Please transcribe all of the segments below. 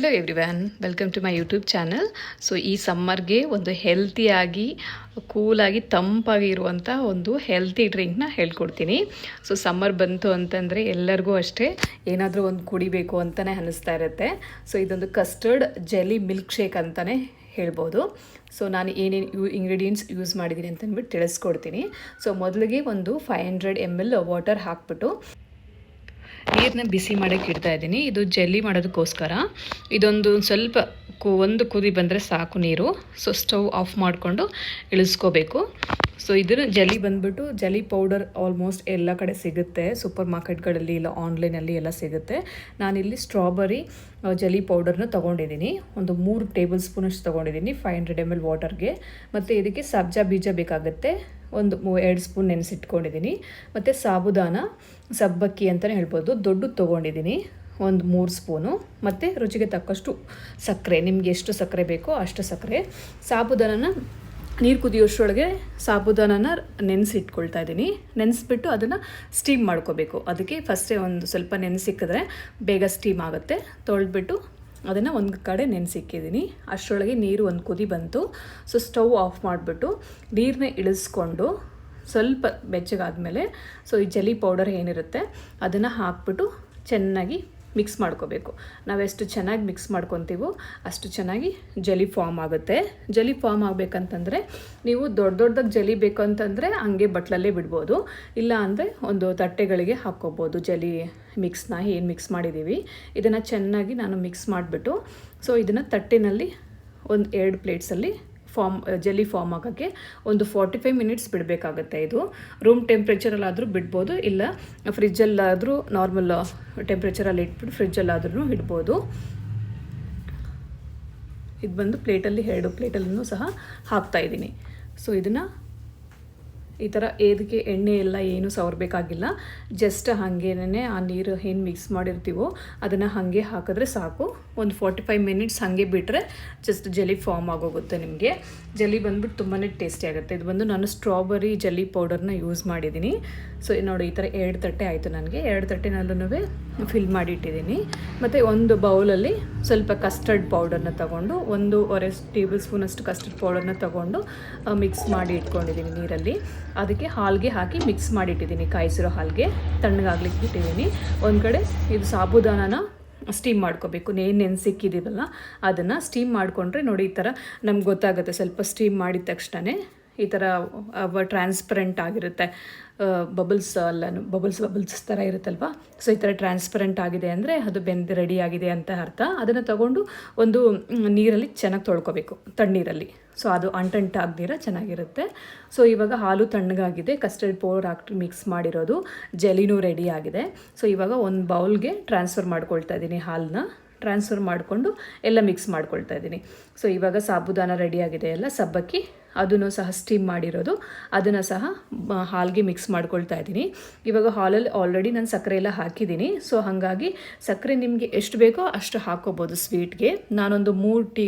Hello everyone, welcome to my YouTube channel. So ಈ ಸಮ್ಮರ್ಗೆ ಒಂದು ಹೆಲ್ತಿಯಾಗಿ ಕೂಲಾಗಿ ತಂಪಾಗಿ ಇರುವಂಥ ಒಂದು ಹೆಲ್ತಿ ಡ್ರಿಂಕ್ನ ಹೇಳ್ಕೊಡ್ತೀನಿ. ಸೊ ಸಮ್ಮರ್ ಬಂತು ಅಂತಂದರೆ ಎಲ್ಲರಿಗೂ ಅಷ್ಟೇ ಏನಾದರೂ ಒಂದು ಕುಡಿಬೇಕು ಅಂತಲೇ ಅನ್ನಿಸ್ತಾ ಇರುತ್ತೆ. ಸೊ ಇದೊಂದು ಕಸ್ಟರ್ಡ್ ಜೆಲಿ ಮಿಲ್ಕ್ ಶೇಕ್ ಅಂತಲೇ ಹೇಳ್ಬೋದು. ಸೊ ನಾನು ಏನೇನು ಇಂಗ್ರೀಡಿಯೆಂಟ್ಸ್ ಯೂಸ್ ಮಾಡಿದ್ದೀನಿ ಅಂತಂದ್ಬಿಟ್ಟು ತಿಳಿಸ್ಕೊಡ್ತೀನಿ. ಸೊ ಮೊದಲಿಗೆ ಒಂದು 500 ml ವಾಟರ್ ಹಾಕ್ಬಿಟ್ಟು ನೀರನ್ನ ಬಿಸಿ ಮಾಡೋಕ್ಕೆ ಇಡ್ತಾ ಇದ್ದೀನಿ. ಇದು ಜೆಲ್ಲಿ ಮಾಡೋದಕ್ಕೋಸ್ಕರ. ಇದೊಂದು ಸ್ವಲ್ಪ ಒಂದು ಕುದಿ ಬಂದರೆ ಸಾಕು ನೀರು. ಸೊ ಸ್ಟವ್ ಆಫ್ ಮಾಡಿಕೊಂಡು ಇಳಿಸ್ಕೋಬೇಕು. ಸೊ ಇದನ್ನು ಜೆಲ್ಲಿ ಬಂದುಬಿಟ್ಟು ಜೆಲ್ಲಿ ಪೌಡರ್ ಆಲ್ಮೋಸ್ಟ್ ಎಲ್ಲ ಕಡೆ ಸಿಗುತ್ತೆ, ಸೂಪರ್ ಮಾರ್ಕೆಟ್ಗಳಲ್ಲಿ ಇಲ್ಲ ಆನ್ಲೈನಲ್ಲಿ ಎಲ್ಲ ಸಿಗುತ್ತೆ. ನಾನಿಲ್ಲಿ ಸ್ಟ್ರಾಬೆರಿ ಜೆಲ್ಲಿ ಪೌಡರ್ನ ತೊಗೊಂಡಿದ್ದೀನಿ. ಒಂದು 3 ಟೇಬಲ್ ಸ್ಪೂನಷ್ಟು ತೊಗೊಂಡಿದ್ದೀನಿ 500 ml ವಾಟರ್ಗೆ. ಮತ್ತು ಇದಕ್ಕೆ ಸಬ್ಜಾ ಬೀಜ ಬೇಕಾಗುತ್ತೆ, ಒಂದು 2 ಸ್ಪೂನ್ ನೆನೆಸಿಟ್ಕೊಂಡಿದ್ದೀನಿ. ಮತ್ತು ಸಾಬುದಾನ ಸಬ್ಬಕ್ಕಿ ಅಂತಲೇ ಹೇಳ್ಬೋದು, ದೊಡ್ಡದು ತೊಗೊಂಡಿದ್ದೀನಿ ಒಂದು 3 ಸ್ಪೂನು. ಮತ್ತು ರುಚಿಗೆ ತಕ್ಕಷ್ಟು ಸಕ್ಕರೆ, ನಿಮಗೆ ಎಷ್ಟು ಸಕ್ಕರೆ ಬೇಕೋ ಅಷ್ಟು ಸಕ್ಕರೆ. ಸಾಬುದಾನನ ನೀರು ಕುದಿಯೋಷ್ಟರೊಳಗೆ ಸಾಬುದಾನನ ನೆನೆಸಿಟ್ಕೊಳ್ತಾ ಇದ್ದೀನಿ. ನೆನೆಸ್ಬಿಟ್ಟು ಅದನ್ನು ಸ್ಟೀಮ್ ಮಾಡ್ಕೋಬೇಕು. ಅದಕ್ಕೆ ಫಸ್ಟೇ ಒಂದು ಸ್ವಲ್ಪ ನೆನೆಸಿಕ್ಕಿದ್ರೆ ಬೇಗ ಸ್ಟೀಮ್ ಆಗುತ್ತೆ. ತೊಳೆದ್ಬಿಟ್ಟು ಅದನ್ನು ಒಂದು ಕಡೆ ನೆನೆಸಿಕ್ಕಿದ್ದೀನಿ. ಅಷ್ಟರೊಳಗೆ ನೀರು ಒಂದು ಕುದಿ ಬಂತು. ಸೊ ಸ್ಟವ್ ಆಫ್ ಮಾಡಿಬಿಟ್ಟು ನೀರನ್ನ ಇಳಿಸ್ಕೊಂಡು ಸ್ವಲ್ಪ ಬೆಚ್ಚಗಾದಮೇಲೆ ಸೊ ಈ ಜೆಲ್ಲಿ ಪೌಡರ್ ಏನಿರುತ್ತೆ ಅದನ್ನು ಹಾಕ್ಬಿಟ್ಟು ಚೆನ್ನಾಗಿ ಮಿಕ್ಸ್ ಮಾಡ್ಕೋಬೇಕು. ನಾವೆಷ್ಟು ಚೆನ್ನಾಗಿ ಮಿಕ್ಸ್ ಮಾಡ್ಕೊತೀವೋ ಅಷ್ಟು ಚೆನ್ನಾಗಿ ಜೆಲಿ ಫಾರ್ಮ್ ಆಗುತ್ತೆ. ಜೆಲಿ ಫಾರ್ಮ್ ಆಗಬೇಕಂತಂದರೆ ನೀವು ದೊಡ್ಡದಾಗಿ ಜೆಲಿ ಬೇಕು ಅಂತಂದರೆ ಹಂಗೆ ಬಟ್ಲಲ್ಲೇ ಬಿಡ್ಬೋದು, ಇಲ್ಲ ಅಂದರೆ ಒಂದು ತಟ್ಟೆಗಳಿಗೆ ಹಾಕ್ಕೋಬೋದು ಜೆಲಿ ಮಿಕ್ಸ್ನ ಏನು ಮಿಕ್ಸ್ ಮಾಡಿದ್ದೀವಿ. ಇದನ್ನು ಚೆನ್ನಾಗಿ ನಾನು ಮಿಕ್ಸ್ ಮಾಡಿಬಿಟ್ಟು ಸೊ ಇದನ್ನು ತಟ್ಟೆನಲ್ಲಿ ಒಂದು 2 ಪ್ಲೇಟ್ಸಲ್ಲಿ ಜೆಲ್ಲಿ ಫಾರ್ಮ್ ಆಗೋಕ್ಕೆ ಒಂದು 45 ಮಿನಿಟ್ಸ್ ಬಿಡಬೇಕಾಗತ್ತೆ. ಇದು ರೂಮ್ ಟೆಂಪ್ರೇಚರಲ್ಲಾದರೂ ಬಿಡ್ಬೋದು, ಇಲ್ಲ ಫ್ರಿಜ್ಜಲ್ಲಾದರೂ ನಾರ್ಮಲ್ ಟೆಂಪ್ರೇಚರಲ್ಲಿ ಇಟ್ಬಿಟ್ಟು ಫ್ರಿಜ್ಜಲ್ಲಾದ್ರೂ ಇಡ್ಬೋದು. ಇದು ಬಂದು ಪ್ಲೇಟಲ್ಲಿ 2 ಪ್ಲೇಟಲ್ಲೂ ಸಹ ಹಾಕ್ತಾಯಿದ್ದೀನಿ. ಸೊ ಇದನ್ನು ಈ ಥರ ಏದಕ್ಕೆ ಎಣ್ಣೆ ಎಲ್ಲ ಏನು ಸವರಬೇಕಾಗಿಲ್ಲ, ಜಸ್ಟ್ ಹಾಗೇನೆ ಆ ನೀರು ಏನು ಮಿಕ್ಸ್ ಮಾಡಿರ್ತೀವೋ ಅದನ್ನು ಹಾಗೆ ಹಾಕಿದ್ರೆ ಸಾಕು. ಒಂದು 45 ಮಿನಿಟ್ಸ್ ಹಾಗೆ ಬಿಟ್ಟರೆ ಜಸ್ಟ್ ಜೆಲಿ ಫಾರ್ಮ್ ಆಗೋಗುತ್ತೆ. ನಿಮಗೆ ಜೆಲಿ ಬಂದ್ಬಿಟ್ಟು ತುಂಬಾ ಟೇಸ್ಟಿ ಆಗುತ್ತೆ. ಇದು ಬಂದು ನಾನು ಸ್ಟ್ರಾಬೆರಿ ಜೆಲ್ಲಿ ಪೌಡರ್ನ ಯೂಸ್ ಮಾಡಿದ್ದೀನಿ. ಸೊ ನೋಡಿ ಈ ಥರ 2 ತಟ್ಟೆ ಆಯಿತು ನನಗೆ. 2 ತಟ್ಟೆನಲ್ಲೂ ಫಿಲ್ ಮಾಡಿ ಇಟ್ಟಿದ್ದೀನಿ. ಮತ್ತು ಒಂದು ಬೌಲಲ್ಲಿ ಸ್ವಲ್ಪ ಕಸ್ಟರ್ಡ್ ಪೌಡರ್ನ ತೊಗೊಂಡು 1.5 ಟೇಬಲ್ ಸ್ಪೂನಷ್ಟು ಕಸ್ಟರ್ಡ್ ಪೌಡರ್ನ ತೊಗೊಂಡು ಮಿಕ್ಸ್ ಮಾಡಿ ಇಟ್ಕೊಂಡಿದ್ದೀನಿ ನೀರಲ್ಲಿ. ಅದಕ್ಕೆ ಹಾಲಿಗೆ ಹಾಕಿ ಮಿಕ್ಸ್ ಮಾಡಿಟ್ಟಿದ್ದೀನಿ, ಕಾಯಿಸಿರೋ ಹಾಲಿಗೆ ತಣ್ಣಗಾಗ್ಲಿಕ್ಕೆ ಬಿಟ್ಟಿದ್ದೀನಿ. ಒಂದು ಕಡೆ ಇದು ಸಾಬುದಾನನ ಸ್ಟೀಮ್ ಮಾಡ್ಕೋಬೇಕು. ನೆನೆಸಿಕ್ಕಿದ್ದೀವಲ್ಲ ಅದನ್ನು ಸ್ಟೀಮ್ ಮಾಡಿಕೊಂಡ್ರೆ ನೋಡಿ ಈ ಥರ ನಮ್ಗೆ ಗೊತ್ತಾಗುತ್ತೆ. ಸ್ವಲ್ಪ ಸ್ಟೀಮ್ ಮಾಡಿದ ತಕ್ಷಣ ಈ ಥರ ಟ್ರಾನ್ಸ್ಪರೆಂಟ್ ಆಗಿರುತ್ತೆ, ಬಬಲ್ಸ್ ಥರ ಇರುತ್ತಲ್ವ. ಸೊ ಈ ಥರ ಟ್ರಾನ್ಸ್ಪರೆಂಟ್ ಆಗಿದೆ ಅಂದರೆ ಅದು ಬೆಂದು ರೆಡಿ ಆಗಿದೆ ಅಂತ ಅರ್ಥ. ಅದನ್ನು ತಗೊಂಡು ಒಂದು ನೀರಲ್ಲಿ ಚೆನ್ನಾಗಿ ತೊಳ್ಕೊಬೇಕು, ತಣ್ಣೀರಲ್ಲಿ. ಸೊ ಅದು ಅಂಟಂಟಾಗ್ದಿರ ಚೆನ್ನಾಗಿರುತ್ತೆ. ಸೊ ಇವಾಗ ಹಾಲು ತಣ್ಣಗಾಗಿದೆ, ಕಸ್ಟರ್ಡ್ ಪೌಡರ್ ಹಾಕಿ ಮಿಕ್ಸ್ ಮಾಡಿರೋದು, ಜೆಲಿನೂ ರೆಡಿ ಆಗಿದೆ. ಸೊ ಇವಾಗ ಒಂದು ಬೌಲ್ಗೆ ಟ್ರಾನ್ಸ್ಫರ್ ಮಾಡ್ಕೊಳ್ತಾ ಇದ್ದೀನಿ. ಹಾಲನ್ನ ಟ್ರಾನ್ಸ್ಫರ್ ಮಾಡಿಕೊಂಡು ಎಲ್ಲ ಮಿಕ್ಸ್ ಮಾಡ್ಕೊಳ್ತಾ ಇದ್ದೀನಿ. ಸೊ ಇವಾಗ ಸಾಬುದಾನ ರೆಡಿಯಾಗಿದೆ, ಎಲ್ಲ ಸಬ್ಬಕ್ಕಿ ಅದನ್ನು ಸಹ ಸ್ಟೀಮ್ ಮಾಡಿರೋದು, ಅದನ್ನು ಸಹ ಹಾಲಿಗೆ ಮಿಕ್ಸ್ ಮಾಡ್ಕೊಳ್ತಾ ಇದ್ದೀನಿ. ಇವಾಗ ಹಾಲಲ್ಲಿ ಆಲ್ರೆಡಿ ನಾನು ಸಕ್ಕರೆ ಎಲ್ಲ ಹಾಕಿದ್ದೀನಿ. ಸೊ ಹಾಗಾಗಿ ಸಕ್ಕರೆ ನಿಮಗೆ ಎಷ್ಟು ಬೇಕೋ ಅಷ್ಟು ಹಾಕ್ಕೋಬೋದು ಸ್ವೀಟ್ಗೆ. ನಾನೊಂದು 3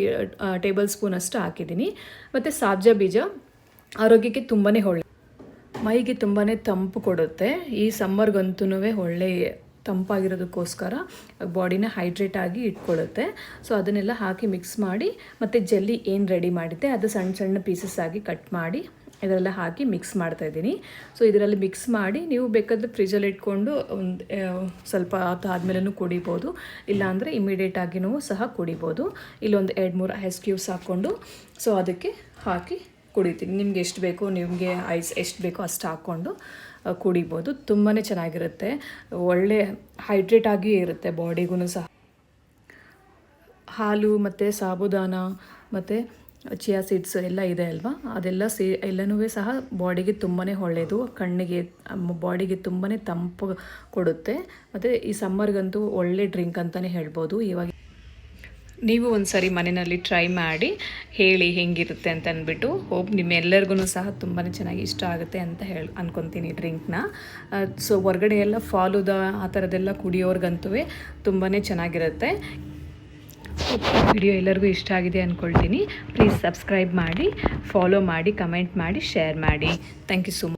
ಟೇಬಲ್ ಸ್ಪೂನಷ್ಟು ಹಾಕಿದ್ದೀನಿ. ಮತ್ತು ಸಬ್ಜಾ ಬೀಜ ಆರೋಗ್ಯಕ್ಕೆ ತುಂಬಾ ಒಳ್ಳೆ, ಮೈಗೆ ತುಂಬಾ ತಂಪು ಕೊಡುತ್ತೆ. ಈ ಸಮ್ಮರ್ಗಂತೂ ಒಳ್ಳೆ ತಂಪಾಗಿರೋದಕ್ಕೋಸ್ಕರ ಬಾಡಿನ ಹೈಡ್ರೇಟ್ ಆಗಿ ಇಟ್ಕೊಳ್ಳುತ್ತೆ. ಸೊ ಅದನ್ನೆಲ್ಲ ಹಾಕಿ ಮಿಕ್ಸ್ ಮಾಡಿ ಮತ್ತು ಜೆಲ್ಲಿ ಏನು ರೆಡಿ ಮಾಡಿದ್ದೆ ಅದು ಸಣ್ಣ ಸಣ್ಣ ಪೀಸಸ್ ಆಗಿ ಕಟ್ ಮಾಡಿ ಇದರೆಲ್ಲ ಹಾಕಿ ಮಿಕ್ಸ್ ಮಾಡ್ತಾಯಿದ್ದೀನಿ. ಸೊ ಇದರಲ್ಲಿ ಮಿಕ್ಸ್ ಮಾಡಿ ನೀವು ಬೇಕಾದರೆ ಫ್ರಿಜ್ಜಲ್ಲಿ ಇಟ್ಕೊಂಡು ಒಂದು ಸ್ವಲ್ಪ ಆದಮೇಲೂ ಕುಡಿಬೋದು, ಇಲ್ಲಾಂದರೆ ಇಮಿಡಿಯೇಟ್ ಆಗಿನೂ ಸಹ ಕುಡಿಬೋದು. ಇಲ್ಲೊಂದು 2-3 ಐಸ್ ಕ್ಯೂಬ್ಸ್ ಹಾಕ್ಕೊಂಡು ಸೊ ಅದಕ್ಕೆ ಹಾಕಿ ಕುಡಿತೀನಿ. ನಿಮ್ಗೆ ಎಷ್ಟು ಬೇಕೋ, ನಿಮಗೆ ಐಸ್ ಎಷ್ಟು ಬೇಕೋ ಅಷ್ಟು ಹಾಕ್ಕೊಂಡು ಕುಡಿಬೋದು. ತುಂಬಾ ಚೆನ್ನಾಗಿರುತ್ತೆ, ಒಳ್ಳೆ ಹೈಡ್ರೇಟ್ ಆಗಿ ಇರುತ್ತೆ ಬಾಡಿಗೂ ಸಹ. ಹಾಲು ಮತ್ತು ಸಾಬುದಾನ ಮತ್ತು ಚಿಯಾ ಸೀಡ್ಸ್ ಎಲ್ಲ ಇದೆ ಅಲ್ವಾ, ಅದೆಲ್ಲ ಎಲ್ಲನೂ ಸಹ ಬಾಡಿಗೆ ತುಂಬಾ ಒಳ್ಳೆಯದು, ಕಣ್ಣಿಗೆ ಬಾಡಿಗೆ ತುಂಬಾ ತಂಪು ಕೊಡುತ್ತೆ. ಮತ್ತು ಈ ಸಮ್ಮರ್ಗಂತೂ ಒಳ್ಳೆ ಡ್ರಿಂಕ್ ಅಂತಲೇ ಹೇಳ್ಬೋದು. ಇವಾಗ ನೀವು ಒಂದು ಸರಿ ಮನೆಯಲ್ಲಿ ಟ್ರೈ ಮಾಡಿ ಹೇಳಿ ಹೆಂಗಿರುತ್ತೆ ಅಂತ ಅಂದ್ಬಿಟ್ಟು. ಹೋಪ್ ನಿಮ್ಮೆಲ್ಲರಿಗೂ ಸಹ ತುಂಬಾ ಚೆನ್ನಾಗಿ ಇಷ್ಟ ಆಗುತ್ತೆ ಅಂತ ಅಂದ್ಕೊತೀನಿ ಡ್ರಿಂಕ್ನ. ಸೊ ಹೊರಗಡೆ ಎಲ್ಲ ಫಾಲೂದ ಆ ಥರದ್ದೆಲ್ಲ ಕುಡಿಯೋರ್ಗಂತೂ ತುಂಬಾ ಚೆನ್ನಾಗಿರುತ್ತೆ. ವಿಡಿಯೋ ಎಲ್ಲರಿಗೂ ಇಷ್ಟ ಆಗಿದೆ ಅಂದ್ಕೊಳ್ತೀನಿ. ಪ್ಲೀಸ್ ಸಬ್ಸ್ಕ್ರೈಬ್ ಮಾಡಿ, ಫಾಲೋ ಮಾಡಿ, ಕಮೆಂಟ್ ಮಾಡಿ, ಶೇರ್ ಮಾಡಿ. Thank you so much.